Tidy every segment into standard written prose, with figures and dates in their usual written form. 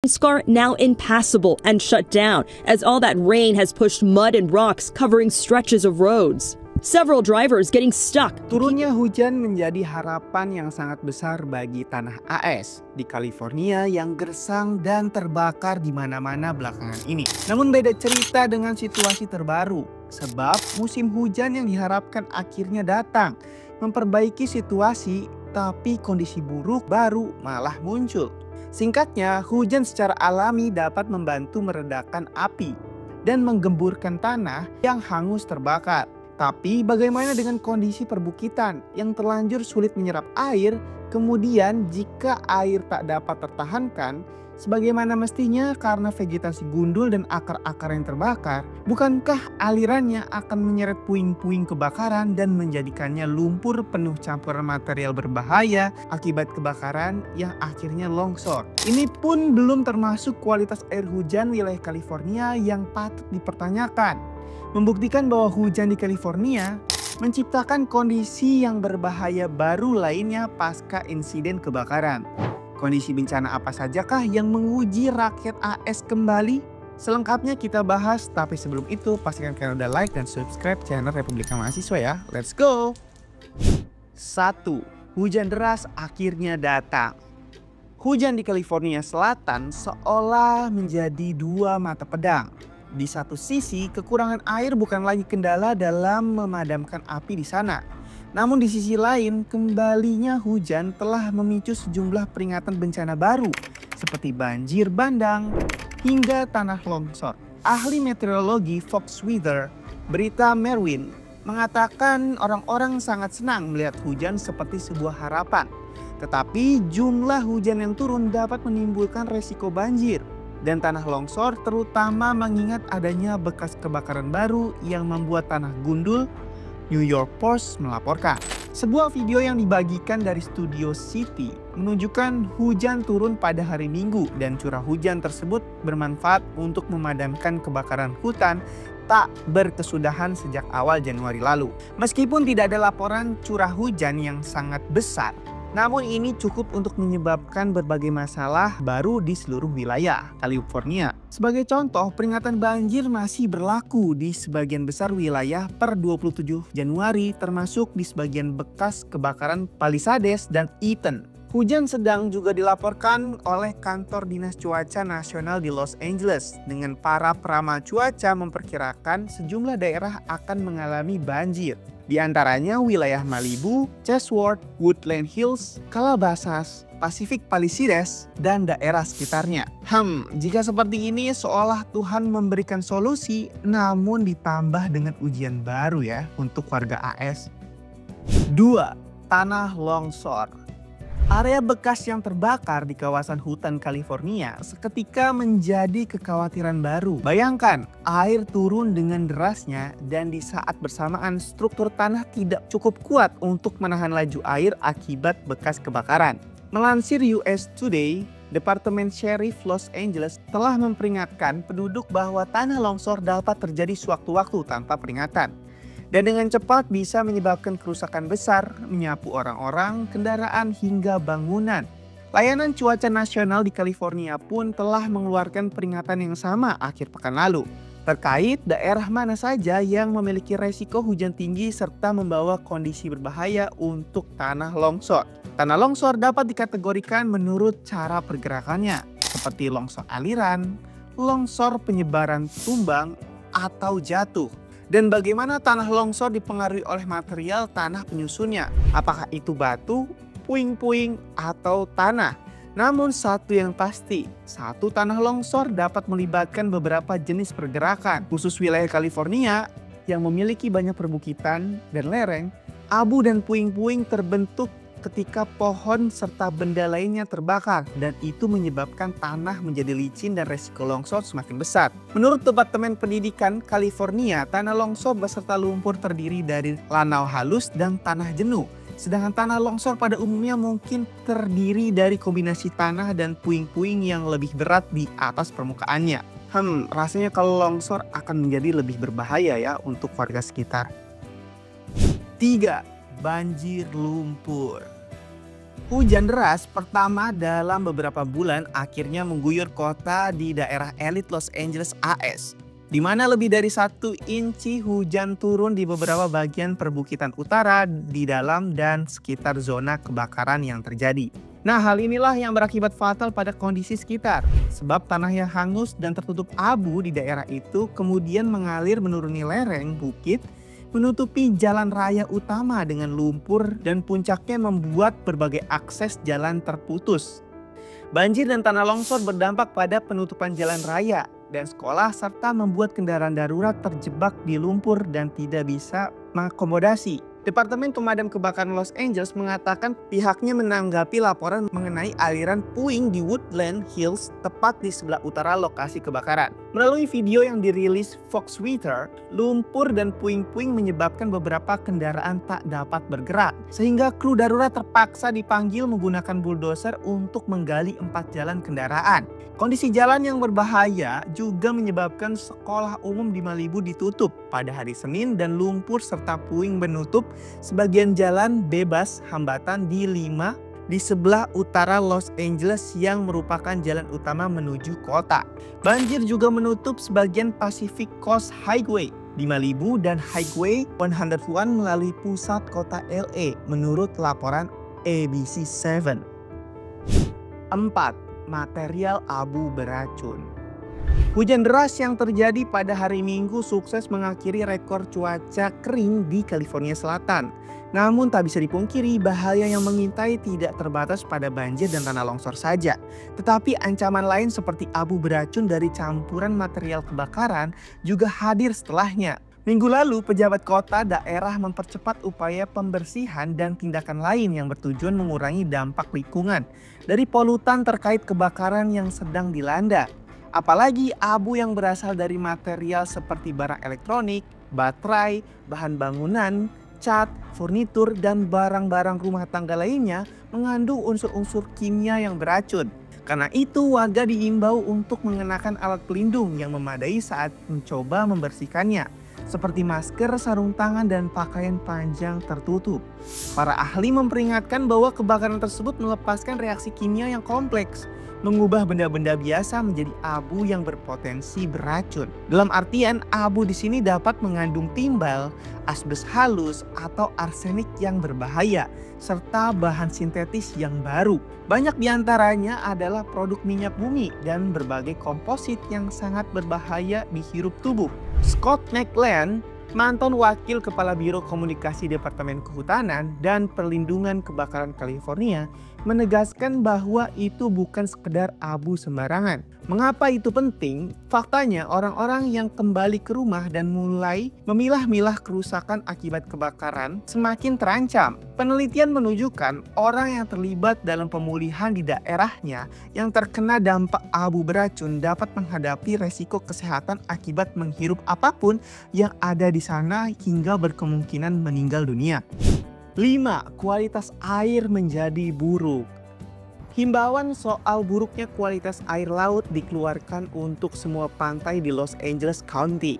Scar now impassable and shut down as all that rain has pushed mud and rocks covering stretches of roads. Several drivers getting stuck. Turunnya hujan menjadi harapan yang sangat besar bagi tanah AS di California yang gersang dan terbakar di mana-mana belakangan ini. Namun beda cerita dengan situasi terbaru, sebab musim hujan yang diharapkan akhirnya datang, memperbaiki situasi, tapi kondisi buruk baru malah muncul. Singkatnya, hujan secara alami dapat membantu meredakan api dan menggemburkan tanah yang hangus terbakar. Tapi bagaimana dengan kondisi perbukitan yang terlanjur sulit menyerap air, kemudian jika air tak dapat tertahankan, sebagaimana mestinya karena vegetasi gundul dan akar-akar yang terbakar, bukankah alirannya akan menyeret puing-puing kebakaran dan menjadikannya lumpur penuh campuran material berbahaya akibat kebakaran yang akhirnya longsor? Ini pun belum termasuk kualitas air hujan wilayah California yang patut dipertanyakan, membuktikan bahwa hujan di California menciptakan kondisi yang berbahaya baru lainnya pasca insiden kebakaran. Kondisi bencana apa sajakah yang menguji rakyat AS kembali? Selengkapnya kita bahas, tapi sebelum itu pastikan kalian udah like dan subscribe channel Republika Mahasiswa ya. Let's go! 1. Hujan deras akhirnya datang. Hujan di California Selatan seolah menjadi dua mata pedang. Di satu sisi, kekurangan air bukan lagi kendala dalam memadamkan api di sana. Namun di sisi lain, kembalinya hujan telah memicu sejumlah peringatan bencana baru seperti banjir bandang hingga tanah longsor. Ahli meteorologi Fox Weather, Berita Merwin, mengatakan orang-orang sangat senang melihat hujan seperti sebuah harapan. Tetapi jumlah hujan yang turun dapat menimbulkan resiko banjir dan tanah longsor, terutama mengingat adanya bekas kebakaran baru yang membuat tanah gundul. New York Post melaporkan. Sebuah video yang dibagikan dari Studio City menunjukkan hujan turun pada hari Minggu dan curah hujan tersebut bermanfaat untuk memadamkan kebakaran hutan tak berkesudahan sejak awal Januari lalu. Meskipun tidak ada laporan curah hujan yang sangat besar, namun ini cukup untuk menyebabkan berbagai masalah baru di seluruh wilayah California. Sebagai contoh, peringatan banjir masih berlaku di sebagian besar wilayah per 27 Januari, termasuk di sebagian bekas kebakaran Palisades dan Eaton. Hujan sedang juga dilaporkan oleh Kantor Dinas Cuaca Nasional di Los Angeles, dengan para peramal cuaca memperkirakan sejumlah daerah akan mengalami banjir. Di antaranya wilayah Malibu, Chatsworth, Woodland Hills, Calabasas, Pacific Palisades, dan daerah sekitarnya. Jika seperti ini seolah Tuhan memberikan solusi, namun ditambah dengan ujian baru ya untuk warga AS. 2. Tanah longsor. Area bekas yang terbakar di kawasan hutan California seketika menjadi kekhawatiran baru. Bayangkan, air turun dengan derasnya dan di saat bersamaan struktur tanah tidak cukup kuat untuk menahan laju air akibat bekas kebakaran. Melansir US Today, Departemen Sheriff Los Angeles telah memperingatkan penduduk bahwa tanah longsor dapat terjadi sewaktu-waktu tanpa peringatan. Dan dengan cepat bisa menyebabkan kerusakan besar, menyapu orang-orang, kendaraan, hingga bangunan. Layanan Cuaca Nasional di California pun telah mengeluarkan peringatan yang sama akhir pekan lalu, terkait daerah mana saja yang memiliki resiko hujan tinggi serta membawa kondisi berbahaya untuk tanah longsor. Tanah longsor dapat dikategorikan menurut cara pergerakannya, seperti longsor aliran, longsor penyebaran tumbang, atau jatuh. Dan bagaimana tanah longsor dipengaruhi oleh material tanah penyusunnya? Apakah itu batu, puing-puing, atau tanah? Namun satu yang pasti, satu tanah longsor dapat melibatkan beberapa jenis pergerakan. Khusus wilayah California yang memiliki banyak perbukitan dan lereng, abu dan puing-puing terbentuk ketika pohon serta benda lainnya terbakar, dan itu menyebabkan tanah menjadi licin dan resiko longsor semakin besar. Menurut Departemen Pendidikan California, tanah longsor beserta lumpur terdiri dari lanau halus dan tanah jenuh. Sedangkan tanah longsor pada umumnya mungkin terdiri dari kombinasi tanah dan puing-puing yang lebih berat di atas permukaannya. Rasanya kalau longsor akan menjadi lebih berbahaya ya untuk warga sekitar. 3. Banjir lumpur. Hujan deras pertama dalam beberapa bulan akhirnya mengguyur kota di daerah elit Los Angeles, AS. Di mana lebih dari 1 inci hujan turun di beberapa bagian perbukitan utara di dalam dan sekitar zona kebakaran yang terjadi. Nah, hal inilah yang berakibat fatal pada kondisi sekitar. Sebab tanah yang hangus dan tertutup abu di daerah itu kemudian mengalir menuruni lereng bukit, menutupi jalan raya utama dengan lumpur dan puncaknya membuat berbagai akses jalan terputus. Banjir dan tanah longsor berdampak pada penutupan jalan raya dan sekolah serta membuat kendaraan darurat terjebak di lumpur dan tidak bisa mengakomodasi. Departemen Pemadam Kebakaran Los Angeles mengatakan pihaknya menanggapi laporan mengenai aliran puing di Woodland Hills tepat di sebelah utara lokasi kebakaran. Melalui video yang dirilis Fox Twitter, lumpur dan puing-puing menyebabkan beberapa kendaraan tak dapat bergerak. Sehingga kru darurat terpaksa dipanggil menggunakan bulldozer untuk menggali 4 jalan kendaraan. Kondisi jalan yang berbahaya juga menyebabkan sekolah umum di Malibu ditutup pada hari Senin dan lumpur serta puing menutup sebagian jalan bebas hambatan di sebelah utara Los Angeles yang merupakan jalan utama menuju kota. Banjir juga menutup sebagian Pacific Coast Highway di Malibu dan Highway 101 melalui pusat kota LA menurut laporan ABC7. 4. Material abu beracun. Hujan deras yang terjadi pada hari Minggu sukses mengakhiri rekor cuaca kering di California Selatan. Namun tak bisa dipungkiri bahaya yang mengintai tidak terbatas pada banjir dan tanah longsor saja. Tetapi ancaman lain seperti abu beracun dari campuran material kebakaran juga hadir setelahnya. Minggu lalu, pejabat kota daerah mempercepat upaya pembersihan dan tindakan lain yang bertujuan mengurangi dampak lingkungan dari polutan terkait kebakaran yang sedang dilanda. Apalagi abu yang berasal dari material seperti barang elektronik, baterai, bahan bangunan, cat, furnitur, dan barang-barang rumah tangga lainnya mengandung unsur-unsur kimia yang beracun. Karena itu, warga diimbau untuk mengenakan alat pelindung yang memadai saat mencoba membersihkannya, seperti masker, sarung tangan, dan pakaian panjang tertutup. Para ahli memperingatkan bahwa kebakaran tersebut melepaskan reaksi kimia yang kompleks, mengubah benda-benda biasa menjadi abu yang berpotensi beracun. Dalam artian, abu di sini dapat mengandung timbal, asbes halus, atau arsenik yang berbahaya, serta bahan sintetis yang baru. Banyak diantaranya adalah produk minyak bumi dan berbagai komposit yang sangat berbahaya dihirup tubuh. Scott McLean, mantan wakil kepala Biro Komunikasi Departemen Kehutanan dan Perlindungan Kebakaran California, menegaskan bahwa itu bukan sekedar abu sembarangan. Mengapa itu penting? Faktanya orang-orang yang kembali ke rumah dan mulai memilah-milah kerusakan akibat kebakaran semakin terancam. Penelitian menunjukkan orang yang terlibat dalam pemulihan di daerahnya yang terkena dampak abu beracun dapat menghadapi resiko kesehatan akibat menghirup apapun yang ada di sana hingga berkemungkinan meninggal dunia. 5. Kualitas air menjadi buruk. Himbauan soal buruknya kualitas air laut dikeluarkan untuk semua pantai di Los Angeles County.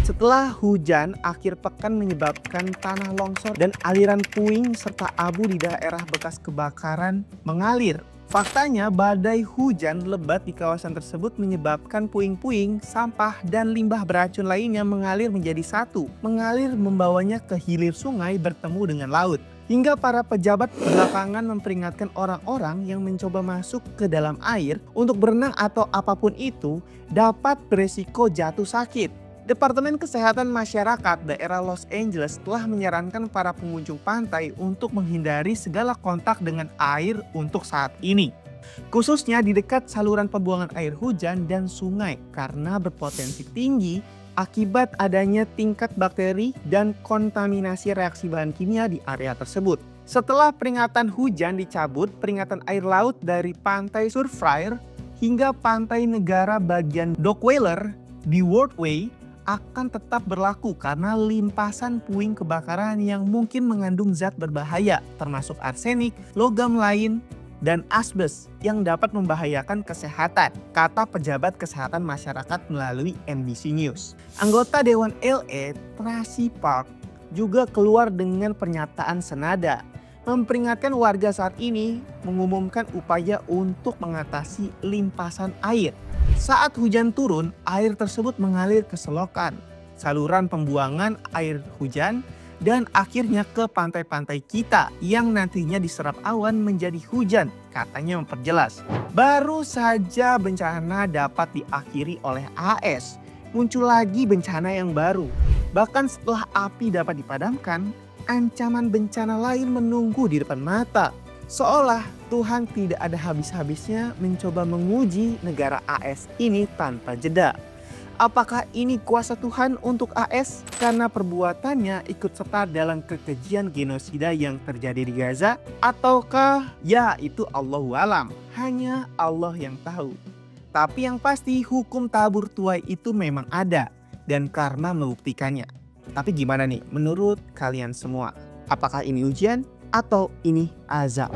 Setelah hujan akhir pekan menyebabkan tanah longsor dan aliran puing serta abu di daerah bekas kebakaran mengalir. Faktanya, badai hujan lebat di kawasan tersebut menyebabkan puing-puing, sampah, dan limbah beracun lainnya mengalir menjadi satu. Mengalir membawanya ke hilir sungai bertemu dengan laut. Hingga para pejabat belakangan memperingatkan orang-orang yang mencoba masuk ke dalam air untuk berenang atau apapun itu dapat beresiko jatuh sakit. Departemen Kesehatan Masyarakat daerah Los Angeles telah menyarankan para pengunjung pantai untuk menghindari segala kontak dengan air untuk saat ini. Khususnya di dekat saluran pembuangan air hujan dan sungai karena berpotensi tinggi akibat adanya tingkat bakteri dan kontaminasi reaksi bahan kimia di area tersebut. Setelah peringatan hujan dicabut, peringatan air laut dari pantai Surfriar hingga pantai negara bagian Dockweiler di Wardway akan tetap berlaku karena limpasan puing kebakaran yang mungkin mengandung zat berbahaya termasuk arsenik, logam lain, dan asbes yang dapat membahayakan kesehatan, kata pejabat kesehatan masyarakat melalui NBC News. Anggota Dewan LA, Tracy Park, juga keluar dengan pernyataan senada, memperingatkan warga saat ini mengumumkan upaya untuk mengatasi limpasan air. Saat hujan turun, air tersebut mengalir ke selokan, saluran pembuangan air hujan, dan akhirnya ke pantai-pantai kita yang nantinya diserap awan menjadi hujan, katanya memperjelas. Baru saja bencana dapat diakhiri oleh AS, muncul lagi bencana yang baru. Bahkan setelah api dapat dipadamkan, ancaman bencana lain menunggu di depan mata. Seolah Tuhan tidak ada habis-habisnya mencoba menguji negara AS ini tanpa jeda. Apakah ini kuasa Tuhan untuk AS karena perbuatannya ikut serta dalam kekejian genosida yang terjadi di Gaza? Ataukah ya itu Allahu alam, hanya Allah yang tahu. Tapi yang pasti hukum tabur tuai itu memang ada dan karma membuktikannya. Tapi gimana nih menurut kalian semua? Apakah ini ujian atau ini azab?